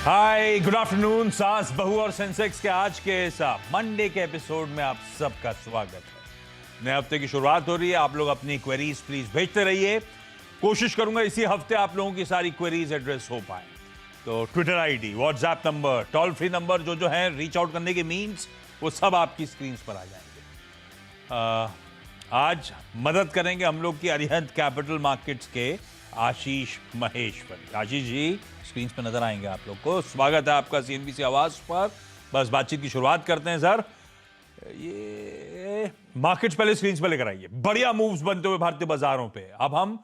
हाय, good afternoon. सास बहू और सेंसेक्स के आज के इस मंडे के एपिसोड में आप सबका स्वागत है। नए हफ्ते की शुरुआत हो रही है। आप लोग अपनी क्वेरीज प्लीज भेजते रहिए। कोशिश करूंगा इसी हफ्ते आप लोगों की सारी क्वेरीज एड्रेस हो पाए। तो Twitter ID, WhatsApp number, toll free number जो जो है रीच आउट करने के मीन्स, वो सब आपकी स्क्रीन पर आ जाएंगे। आज मदद करेंगे हम लोग की अरिहंत कैपिटल मार्केट्स के आशीष महेश्वरी। आशीष जी स्क्रीन पर नजर आएंगे आप लोग को। स्वागत है आपका सीएनबीसी आवाज पर। बस बातचीत की शुरुआत करते हैं सर। ये मार्केट्स पहले स्क्रीन पर लेकर आइए। बढ़िया मूव्स बनते हुए भारतीय बाजारों पे। अब हम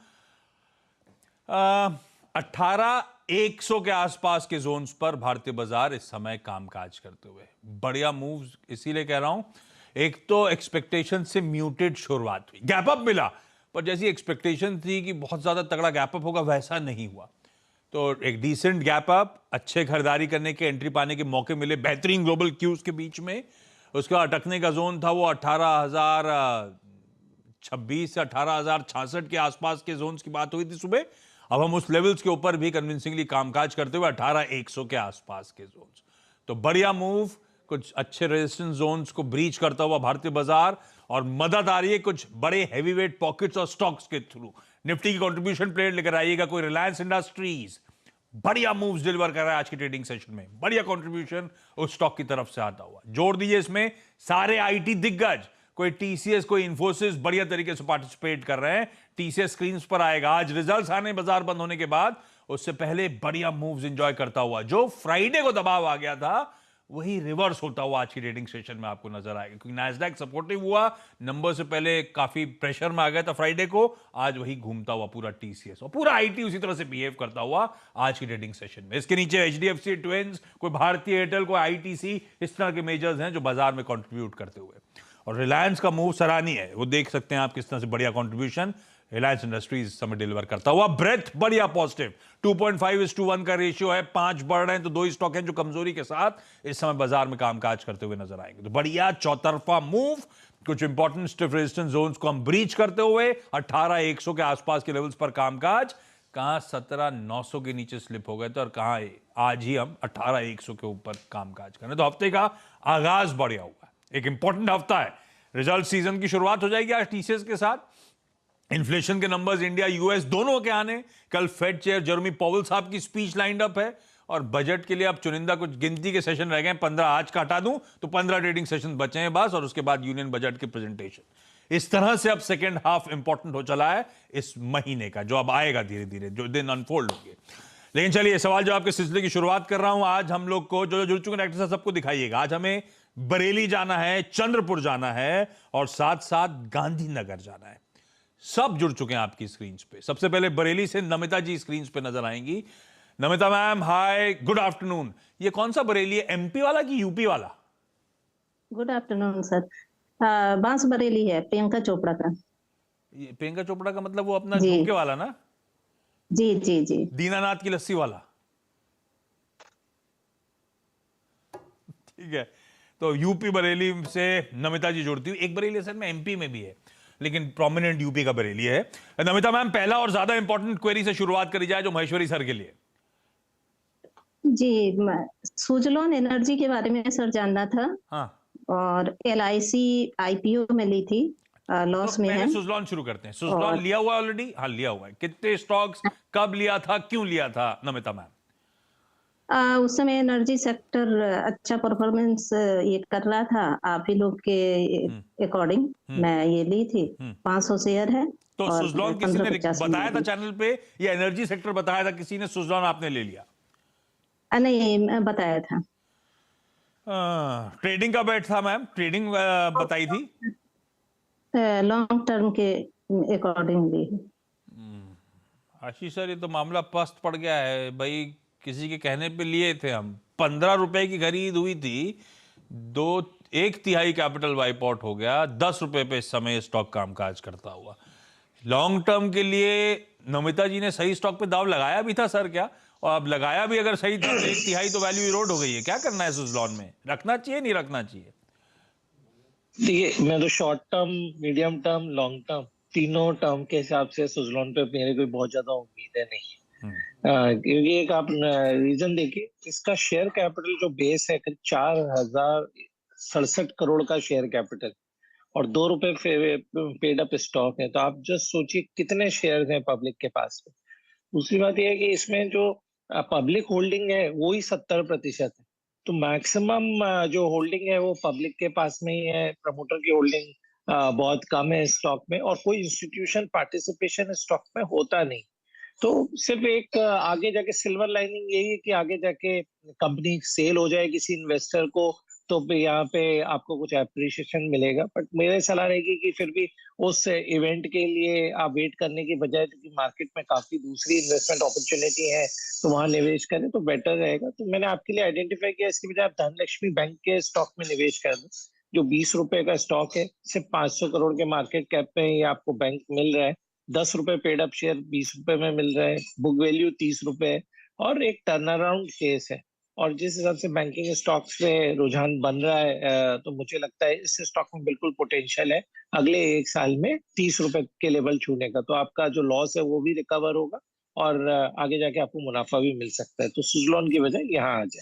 18,100 के आसपास के जोन्स पर भारतीय बाजार इस समय कामकाज करते हुए। बढ़िया मूव्स इसीलिए कह रहा हूं, एक तो एक्सपेक्टेशन से म्यूटेड शुरुआत हुई, गैप अप मिला, पर जैसी एक्सपेक्टेशन थी कि बहुत ज्यादा तगड़ा गैप अप होगा, वैसा नहीं हुआ। तो एक डिसेंट गैप अप, अच्छे खरीदारी करने के, एंट्री पाने के मौके मिले बेहतरीन ग्लोबल क्यूज के बीच में। उसका अटकने का जोन था वो 18,026 से 18,066 के आसपास के जोन्स की बात हुई थी सुबह। अब हम उस लेवल्स के ऊपर भी कन्विंसिंगली कामकाज करते हुए 18,100 के आसपास के जोन्स। तो बढ़िया मूव, कुछ अच्छे रेजिस्टेंस जोन्स को ब्रीच करता हुआ भारतीय बाजार, और मदद आ रही है कुछ बड़े हैवीवेट पॉकेट्स और स्टॉक्स के थ्रू। निफ्टी की कंट्रीब्यूशन प्लेट लेकर आइएगा। कोई रिलायंस इंडस्ट्रीज बढ़िया मूव्स डिलीवर कर रहा है आज की ट्रेडिंग सेशन में। बढ़िया कंट्रीब्यूशन उस स्टॉक की तरफ से आता हुआ। जोड़ दीजिए इसमें सारे आईटी दिग्गज, कोई टीसीएस, कोई इंफोसिस बढ़िया तरीके से पार्टिसिपेट कर रहे हैं। टीसीएस स्क्रीन पर आएगा। आज रिजल्ट्स आने बाजार बंद होने के बाद, उससे पहले बढ़िया मूव्स एंजॉय करता हुआ। जो फ्राइडे को दबाव आ गया था वही रिवर्स होता हुआ आज की ट्रेडिंग सेशन में आपको नजर आएगा, क्योंकि नैस्डैक सपोर्टिव हुआ, नंबर से पहले काफी प्रेशर में आ गया था फ्राइडे को। आज वही घूमता हुआ पूरा टीसीएस और पूरा आईटी उसी तरह से बिहेव करता हुआ आज की ट्रेडिंग सेशन में। इसके नीचे एचडीएफसी ट्विंस, कोई भारतीय एयरटेल, कोई आईटीसी, इस तरह के मेजर्स हैं जो बाजार में कंट्रीब्यूट करते हुए। और रिलायंस का मूव सराहनीय है, वो देख सकते हैं आप किस तरह से बढ़िया कंट्रीब्यूशन रिलायंस इंडस्ट्रीज समय डिलीवर करता हुआ। ब्रेथ बढ़िया पॉजिटिव, 2.5:1 का रेशियो है। 5 बढ़ रहे हैं तो 2 स्टॉक हैं जो कमजोरी के साथ इस समय बाजार में कामकाज करते हुए नजर आएंगे। तो बढ़िया चौतरफा मूव, कुछ इंपॉर्टेंट स्टिफ रेजिस्टेंस जोन्स को हम ब्रीच करते हुए 18,100 के आसपास के लेवल्स पर कामकाज। कहां 17,900 के नीचे स्लिप हो गए थे और कहां आज ही हम 18,100 के ऊपर कामकाज कर रहे हैं। तो हफ्ते का आगाज बढ़िया हुआ, एक इंपॉर्टेंट हफ्ता है। रिजल्ट सीजन की शुरुआत हो जाएगी आज टीसीएस के साथ। इन्फ्लेशन के नंबर्स इंडिया यूएस दोनों के आने। कल फेड चेयर जेरोमी पॉवेल साहब की स्पीच लाइंड अप है। और बजट के लिए अब चुनिंदा कुछ गिनती के सेशन रह गए हैं। 15 आज का हटा दूं तो 15 ट्रेडिंग सेशन बचे हैं बस, और उसके बाद यूनियन बजट की प्रेजेंटेशन। इस तरह से अब सेकेंड हाफ इंपॉर्टेंट हो चला है इस महीने का, जो अब आएगा धीरे धीरे, जो दिन अनफोल्ड होंगे। लेकिन चलिए, सवाल जवाब के सिलसिले की शुरुआत कर रहा हूं। आज हम लोग को जो जुड़ चुके एक्टर्स सबको दिखाइएगा। आज हमें बरेली जाना है, चंद्रपुर जाना है, और साथ साथ गांधीनगर जाना है। सब जुड़ चुके हैं आपकी स्क्रीन पे। सबसे पहले बरेली से नमिता जी स्क्रीन पे नजर आएंगी। नमिता मैम, हाय, गुड आफ्टरनून। ये कौन सा बरेली है, एमपी वाला कि यूपी वाला? Good afternoon sir. बांस बरेली है, प्रियंका चोपड़ा का। ये प्रियंका चोपड़ा का मतलब वो अपना जी झुमके वाला ना? जी जी जी। दीनानाथ की लस्सी वाला। ठीक है, तो यूपी बरेली से नमिता जी जुड़ती हुई। एक बरेली असल में एमपी में भी है, लेकिन प्रोमिनेंट यूपी का बरेली है। नमिता मैम, पहला और ज्यादा इंपॉर्टेंट क्वेरी से शुरुआत करी जाए जो महेश्वरी सर के लिए। जी, सुजलॉन एनर्जी के बारे में सर जानना था। हाँ, और एलआईसी आईपीओ में ली थी, तो लॉस में पहले है। सुजलॉन शुरू करते हैं। सुजलॉन और लिया हुआ ऑलरेडी? हाँ, लिया हुआ है। कितने स्टॉक्स, कब लिया था, क्यों लिया था नमिता मैम? उस समय एनर्जी सेक्टर अच्छा परफॉर्मेंस ये कर रहा था, आप ही लोग के अकॉर्डिंग मैं ये ली थी। 500 शेयर है। तो और सुजलॉन किसी ने 1550 में बताया था ली। चैनल पे, या एनर्जी सेक्टर बताया था किसी ने, सुजलॉन आपने ले लिया? नहीं, मैं बताया था। ट्रेडिंग का बेट था मैम, ट्रेडिंग बताई थी। लॉन्ग टर्म के अकॉर्डिंगली। आशीष सर, ये तो मामला पस्त पड़ गया है भाई। किसी के कहने पे लिए थे हम, 15 रुपए की खरीद हुई थी, 1/3 कैपिटल वाइप आउट हो गया। 10 रुपए पे इस समय स्टॉक कामकाज करता हुआ। लॉन्ग टर्म के लिए नमिता जी ने सही स्टॉक पे दाव लगाया भी था सर क्या? और अब लगाया भी अगर सही था तो 1/3 तो वैल्यू इरोड हो गई है। क्या करना है सुजलॉन में? रखना चाहिए, नहीं रखना चाहिए? देखिए, मैं तो short term, medium term, long term, तीनों टर्म के हिसाब से सुजलॉन पे मेरे कोई बहुत ज्यादा उम्मीद है नहीं। क्योंकि एक आप रीजन देखिए, इसका शेयर कैपिटल जो बेस है करीब 4067 करोड़ का शेयर कैपिटल और 2 रुपए पेड अप स्टॉक है, तो आप जस्ट सोचिए कितने शेयर हैं पब्लिक के पास में। दूसरी बात यह है कि इसमें जो पब्लिक होल्डिंग है वो ही 70% है, तो मैक्सिमम जो होल्डिंग है वो पब्लिक के पास में ही है। प्रमोटर की होल्डिंग बहुत कम है स्टॉक में, और कोई इंस्टीट्यूशन पार्टिसिपेशन स्टॉक में होता नहीं। तो सिर्फ एक आगे जाके सिल्वर लाइनिंग यही है कि आगे जाके कंपनी सेल हो जाए किसी इन्वेस्टर को, तो फिर यहाँ पे आपको कुछ एप्रिसिएशन मिलेगा। बट मेरी सलाह रहेगी कि फिर भी उस इवेंट के लिए आप वेट करने की बजाय, क्योंकि मार्केट में काफी दूसरी इन्वेस्टमेंट अपॉर्चुनिटी है, तो वहां निवेश करें तो बेटर रहेगा। तो मैंने आपके लिए आइडेंटिफाई किया, इसकी बजाय आप धनलक्ष्मी बैंक के स्टॉक में निवेश कर दो, जो 20 रुपए का स्टॉक है, सिर्फ 500 करोड़ के मार्केट कैप में ये आपको बैंक मिल रहा है। 10 रुपए पेड अप शेयर 20 रुपए में मिल रहा है, बुक वैल्यू 30 रुपए है, और एक टर्न अराउंड केस है। और जिस हिसाब से बैंकिंग स्टॉक्स में रुझान बन रहा है, तो मुझे लगता है इस स्टॉक में बिल्कुल पोटेंशियल है अगले 1 साल में 30 रुपए के लेवल छूने का। तो आपका जो लॉस है वो भी रिकवर होगा, और आगे जाके आपको मुनाफा भी मिल सकता है। तो सुजलॉन की बजाय यहाँ आ जाए।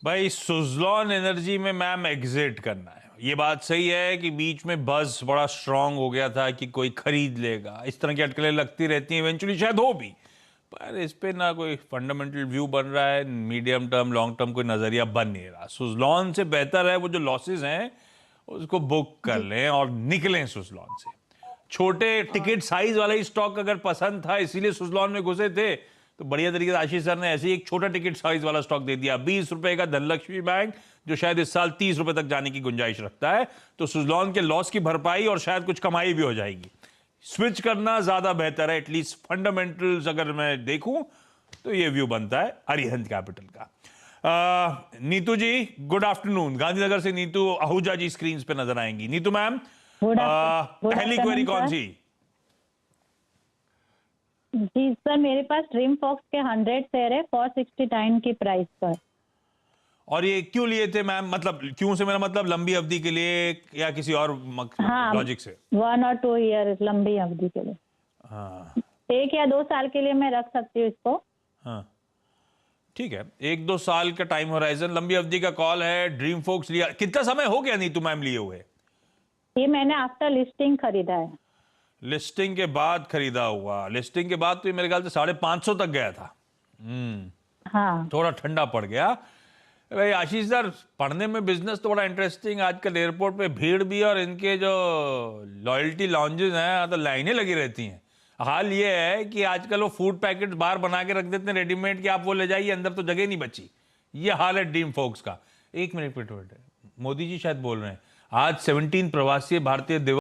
भाई सुजलॉन एनर्जी में मैम एग्जिट करना है, ये बात सही है कि बीच में बस बड़ा स्ट्रांग हो गया था कि कोई खरीद लेगा, इस तरह की अटकलें लगती रहती हैं, इवेंचुअली शायद हो भी, पर इस पे ना कोई फंडामेंटल व्यू बन रहा है, मीडियम टर्म लॉन्ग टर्म कोई नजरिया बन नहीं रहा। सुजलॉन से बेहतर है वो जो लॉसेस हैं उसको बुक कर लें और निकलें सुजलॉन से। छोटे टिकट साइज वाला ही स्टॉक अगर पसंद था इसीलिए सुजलॉन में घुसे थे, तो बढ़िया तरीके से आशीष सर ने ऐसे ही एक छोटा टिकट साइज वाला स्टॉक दे दिया, 20 रुपए का धनलक्ष्मी बैंक, जो शायद इस साल 30 रुपए तक जाने की गुंजाइश रखता है। तो सुजलॉन के लॉस की भरपाई और शायद कुछ कमाई भी हो जाएगी। स्विच करना ज्यादा बेहतर है, एटलीस्ट फंडामेंटल्स अगर मैं देखूं तो ये व्यू बनता है अरिहंत कैपिटल का। नीतू जी गुड आफ्टरनून, गांधीनगर से नीतू आहूजा जी स्क्रीन पे नजर आएंगी। नीतू मैम, पहली क्वेरी कौन सी? जी सर, मेरे पास ड्रीम फॉक्स के 100 शेयर है 469 की प्राइस पर। और ये क्यों लिए थे मैम? मतलब क्यों से मेरा मतलब लंबी अवधि के लिए या किसी और लॉजिक से? 1 और 2 ईयर लंबी अवधि के लिए। हाँ 1 या 2 साल के लिए मैं रख सकती हूँ इसको। हाँ ठीक है, 1-2 साल का टाइम होराइजन, लंबी अवधि का कॉल है। ड्रीम फोक्स लिया, कितना समय हो गया नीतू मैम लिए हुए? ये मैंने आफ्टर लिस्टिंग खरीदा है। लिस्टिंग के बाद खरीदा हुआ? लिस्टिंग के बाद तो ये मेरे ख्याल से 550 तक गया था। हाँ थोड़ा ठंडा पड़ गया। भाई आशीष सर, पढ़ने में बिजनेस तो बड़ा इंटरेस्टिंग, आजकल एयरपोर्ट पे भीड़ भी और इनके जो लॉयल्टी लॉन्जेस हैं तो लाइनें लगी रहती हैं। हाल ये है कि आजकल वो फूड पैकेट बाहर बना के रख देते हैं रेडीमेड, कि आप वो ले जाइए, अंदर तो जगह नहीं बची। ये हाल है ड्रीम फोक्स का। एक मिनट, मोदी जी शायद बोल रहे हैं, आज 17 प्रवासी भारतीय दिवस